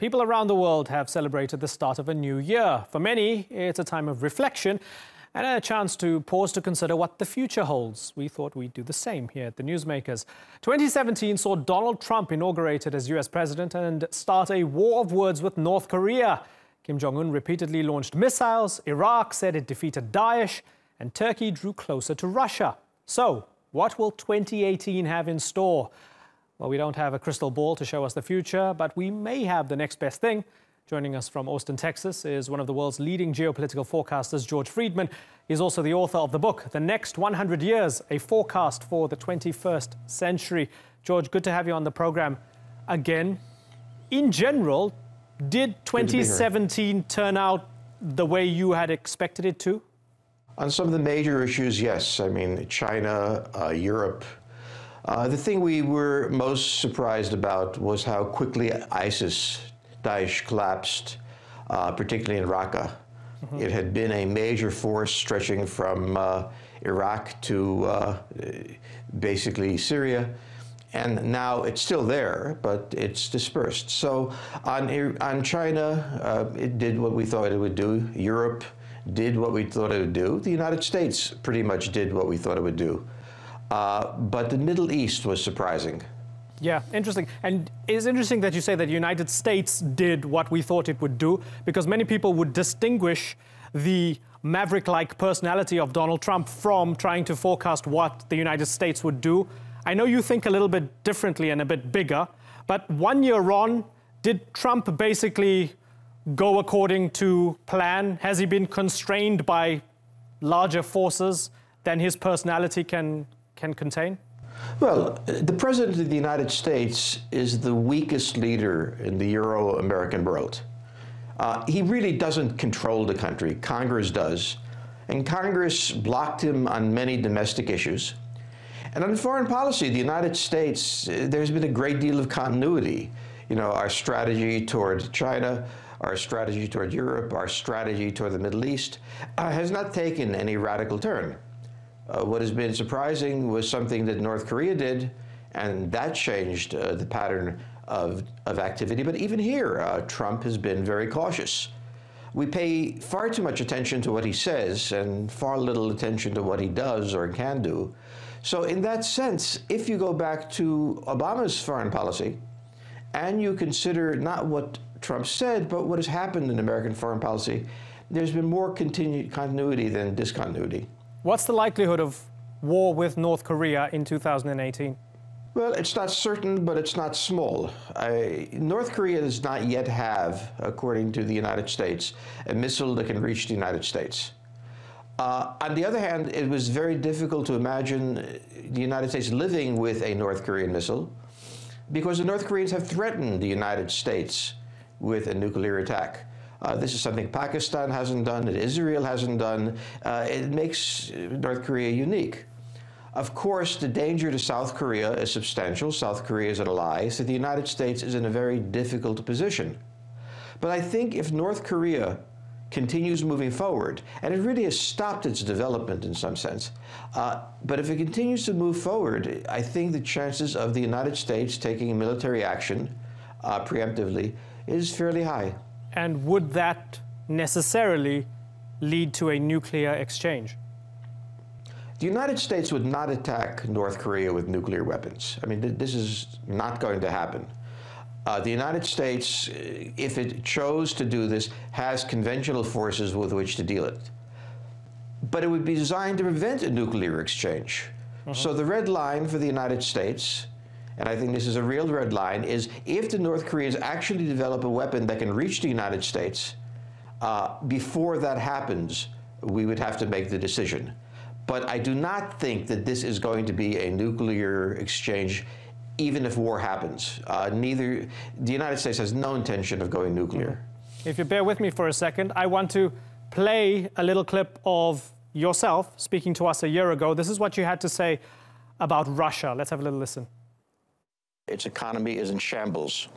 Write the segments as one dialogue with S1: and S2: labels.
S1: People around the world have celebrated the start of a new year. For many, it's a time of reflection and a chance to pause to consider what the future holds. We thought we'd do the same here at the Newsmakers. 2017 saw Donald Trump inaugurated as US president and start a war of words with North Korea. Kim Jong-un repeatedly launched missiles, Iraq said it defeated Daesh, and Turkey drew closer to Russia. So, what will 2018 have in store? Well, we don't have a crystal ball to show us the future, but we may have the next best thing. Joining us from Austin, Texas, is one of the world's leading geopolitical forecasters, George Friedman. He's also the author of the book, The Next 100 Years, a Forecast for the 21st Century. George, good to have you on the program again. In general, did 2017 turn out the way you had expected it to?
S2: On some of the major issues, yes. I mean, China, Europe. The thing we were most surprised about was how quickly ISIS, Daesh, collapsed, particularly in Raqqa. It had been a major force stretching from Iraq to basically Syria, and now it's still there, but it's dispersed. So on China, it did what we thought it would do. Europe did what we thought it would do. The United States pretty much did what we thought it would do. But the Middle East was surprising.
S1: Yeah, interesting. And it's interesting that you say that the United States did what we thought it would do, because many people would distinguish the maverick-like personality of Donald Trump from trying to forecast what the United States would do. I know you think a little bit differently and a bit bigger, but 1 year on, did Trump basically go according to plan? Has he been constrained by larger forces than his personality can contain?
S2: Well, the President of the United States is the weakest leader in the Euro-American world. He really doesn't control the country. Congress does. And Congress blocked him on many domestic issues. And on foreign policy, the United States, there's been a great deal of continuity. You know, our strategy toward China, our strategy toward Europe, our strategy toward the Middle East has not taken any radical turn. What has been surprising was something that North Korea did, and that changed the pattern of activity. But even here, Trump has been very cautious. We pay far too much attention to what he says and far little attention to what he does or can do. So in that sense, if you go back to Obama's foreign policy, and you consider not what Trump said, but what has happened in American foreign policy, there's been more continuity than discontinuity.
S1: What's the likelihood of war with North Korea in 2018?
S2: Well, it's not certain, but it's not small. North Korea does not yet have, according to the United States, a missile that can reach the United States. On the other hand, it was very difficult to imagine the United States living with a North Korean missile, because the North Koreans have threatened the United States with a nuclear attack. This is something Pakistan hasn't done, that Israel hasn't done. It makes North Korea unique. Of course, the danger to South Korea is substantial. South Korea is an ally, so the United States is in a very difficult position. But I think if North Korea continues moving forward, and it really has stopped its development in some sense, but if it continues to move forward, I think the chances of the United States taking military action preemptively is fairly high.
S1: And would that necessarily lead to a nuclear exchange?
S2: The United States would not attack North Korea with nuclear weapons. I mean, this is not going to happen. The United States, if it chose to do this, has conventional forces with which to deal it. But it would be designed to prevent a nuclear exchange. So the red line for the United States, and I think this is a real red line, is if the North Koreans actually develop a weapon that can reach the United States, before that happens, we would have to make the decision. But I do not think that this is going to be a nuclear exchange, even if war happens. The United States has no intention of going nuclear.
S1: If you bear with me for a second, I want to play a little clip of yourself speaking to us a year ago. This is what you had to say about Russia. Let's have a little listen.
S2: Its economy is in shambles.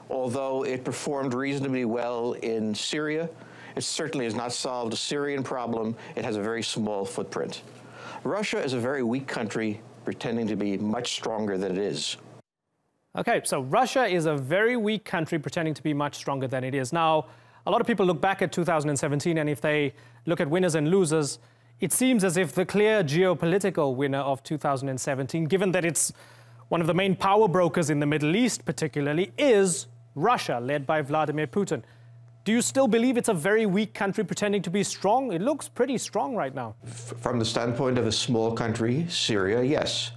S2: Although it performed reasonably well in Syria, it certainly has not solved the Syrian problem. It has a very small footprint. Russia is a very weak country, pretending to be much stronger than it is.
S1: Okay, so Russia is a very weak country pretending to be much stronger than it is. Now, a lot of people look back at 2017, and if they look at winners and losers, it seems as if the clear geopolitical winner of 2017, given that it's one of the main power brokers in the Middle East particularly, is Russia, led by Vladimir Putin. Do you still believe it's a very weak country pretending to be strong? It looks pretty strong right now.
S2: From the standpoint of a small country, Syria, yes.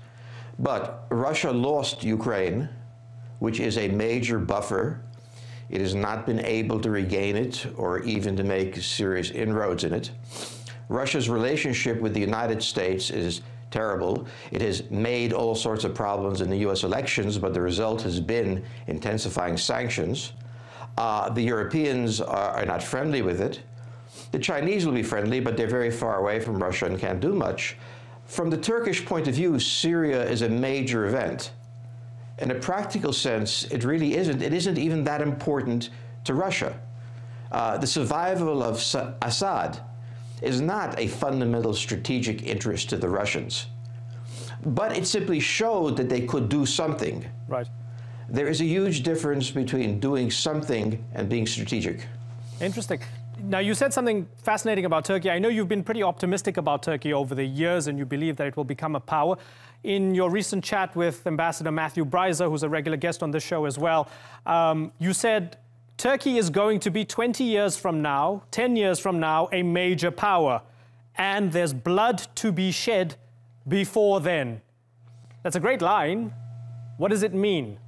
S2: But Russia lost Ukraine, which is a major buffer. It has not been able to regain it or even to make serious inroads in it. Russia's relationship with the United States is terrible. It has made all sorts of problems in the US elections, but the result has been intensifying sanctions. The Europeans are not friendly with it. The Chinese will be friendly, but they're very far away from Russia and can't do much. From the Turkish point of view, Syria is a major event. In a practical sense, it really isn't. It isn't even that important to Russia. The survival of Assad is not a fundamental strategic interest to the Russians. But it simply showed that they could do something.
S1: Right.
S2: There is a huge difference between doing something and being strategic.
S1: Interesting. Now, you said something fascinating about Turkey. I know you've been pretty optimistic about Turkey over the years, and you believe that it will become a power. In your recent chat with Ambassador Matthew Breiser, who's a regular guest on this show as well, you said Turkey is going to be 20 years from now, 10 years from now, a major power, and there's blood to be shed before then. That's a great line. What does it mean?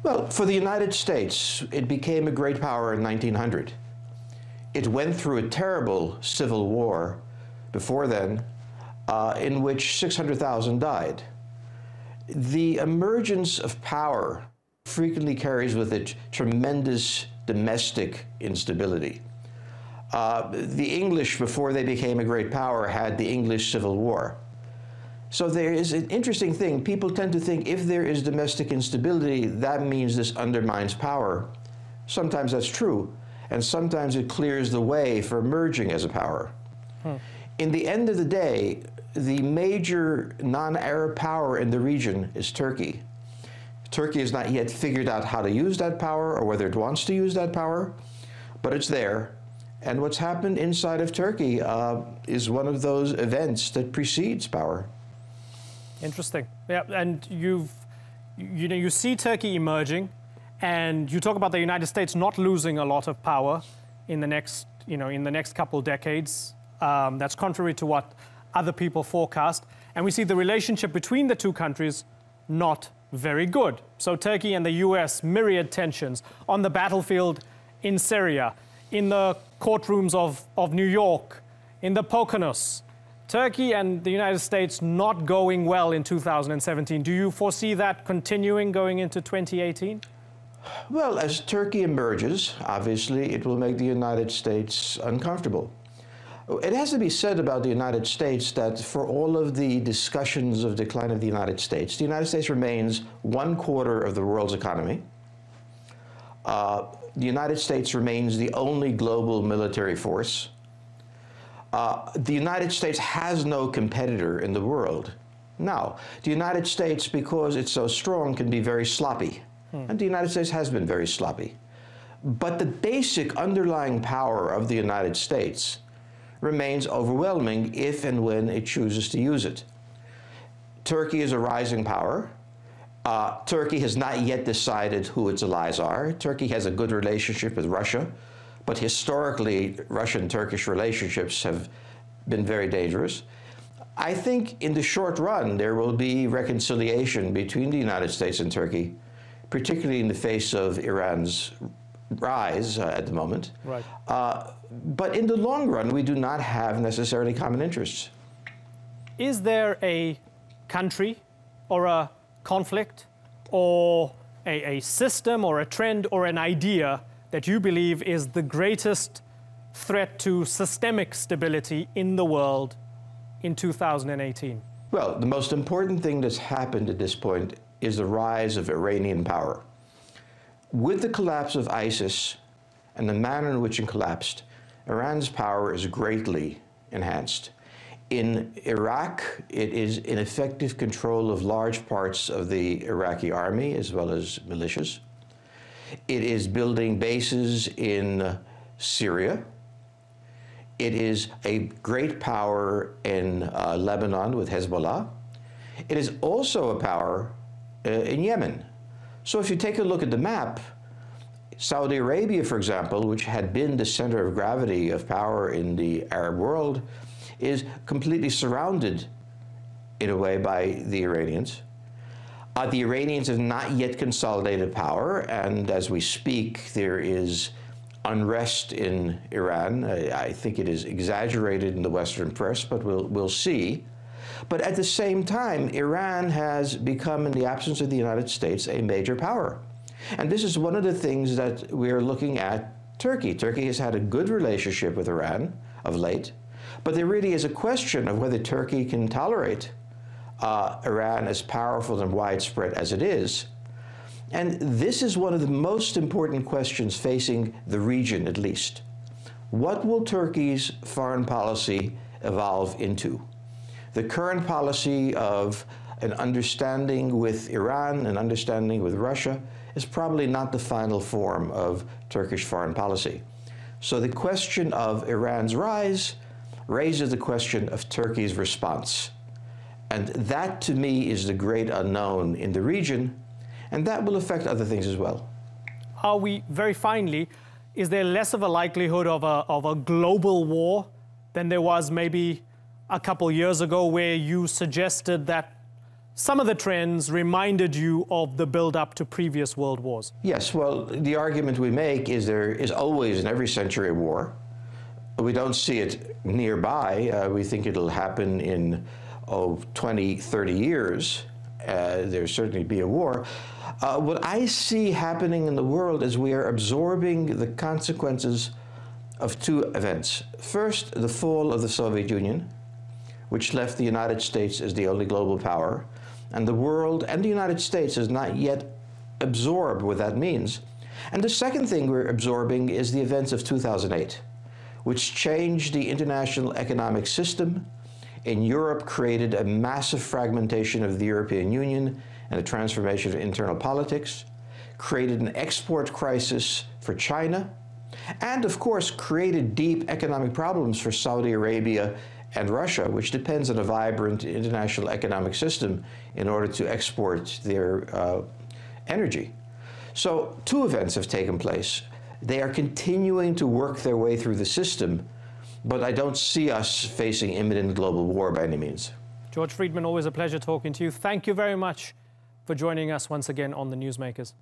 S2: Well, for the United States, it became a great power in 1900. It went through a terrible civil war before then, in which 600,000 died. The emergence of power frequently carries with it tremendous domestic instability. The English, before they became a great power, had the English Civil War. So there is an interesting thing. People tend to think if there is domestic instability, that means this undermines power. Sometimes that's true, and sometimes it clears the way for emerging as a power. In the end of the day, the major non-Arab power in the region is Turkey. Turkey has not yet figured out how to use that power or whether it wants to use that power, but it's there. And what's happened inside of Turkey is one of those events that precedes power.
S1: Interesting. Yeah, and you see Turkey emerging, and you talk about the United States not losing a lot of power in the next, in the next couple decades. That's contrary to what other people forecast. And we see the relationship between the two countries not very good. So Turkey and the US, myriad tensions on the battlefield in Syria, in the courtrooms of New York, in the Poconos. Turkey and the United States not going well in 2017. Do you foresee that continuing going into 2018?
S2: Well, as Turkey emerges, obviously it will make the United States uncomfortable. It has to be said about the United States that for all of the discussions of decline of the United States remains 1/4 of the world's economy. The United States remains the only global military force. The United States has no competitor in the world. Now, the United States, because it's so strong, can be very sloppy. And the United States has been very sloppy. But the basic underlying power of the United States remains overwhelming if and when it chooses to use it. Turkey is a rising power. Turkey has not yet decided who its allies are. Turkey has a good relationship with Russia, but historically, Russian-Turkish relationships have been very dangerous. I think in the short run, there will be reconciliation between the United States and Turkey, particularly in the face of Iran's rise at the moment.
S1: Right.
S2: But in the long run, we do not have necessarily common interests.
S1: Is there a country or a conflict or a system or a trend or an idea that you believe is the greatest threat to systemic stability in the world in 2018?
S2: Well, the most important thing that's happened at this point is the rise of Iranian power. With the collapse of ISIS and the manner in which it collapsed, Iran's power is greatly enhanced. In Iraq, it is in effective control of large parts of the Iraqi army as well as militias. It is building bases in Syria. It is a great power in Lebanon with Hezbollah. It is also a power in Yemen. So if you take a look at the map, Saudi Arabia, for example, which had been the center of gravity of power in the Arab world, is completely surrounded in a way by the Iranians. The Iranians have not yet consolidated power, and as we speak, there is unrest in Iran. I think it is exaggerated in the Western press, but we'll see. But at the same time, Iran has become, in the absence of the United States, a major power. And this is one of the things that we're looking at Turkey. Turkey has had a good relationship with Iran of late, but there really is a question of whether Turkey can tolerate Iran as powerful and widespread as it is. And this is one of the most important questions facing the region, at least. What will Turkey's foreign policy evolve into? The current policy of an understanding with Iran, an understanding with Russia, is probably not the final form of Turkish foreign policy. So the question of Iran's rise raises the question of Turkey's response. And that, to me, is the great unknown in the region, and that will affect other things as well.
S1: Are we, very finally, is there less of a likelihood of a global war than there was maybe a couple years ago, where you suggested that some of the trends reminded you of the build-up to previous world wars?
S2: Yes, well, the argument we make is there is always in every century a war. We don't see it nearby. We think it'll happen in 20, 30 years. There'll certainly be a war. What I see happening in the world is we are absorbing the consequences of two events. First, the fall of the Soviet Union, which left the United States as the only global power. And the world and the United States has not yet absorbed what that means. And the second thing we're absorbing is the events of 2008, which changed the international economic system. In Europe, created a massive fragmentation of the European Union and a transformation of internal politics, created an export crisis for China, and of course created deep economic problems for Saudi Arabia and Russia, which depends on a vibrant international economic system in order to export their energy. So two events have taken place. They are continuing to work their way through the system, but I don't see us facing imminent global war by any means.
S1: George Friedman, always a pleasure talking to you. Thank you very much for joining us once again on the Newsmakers.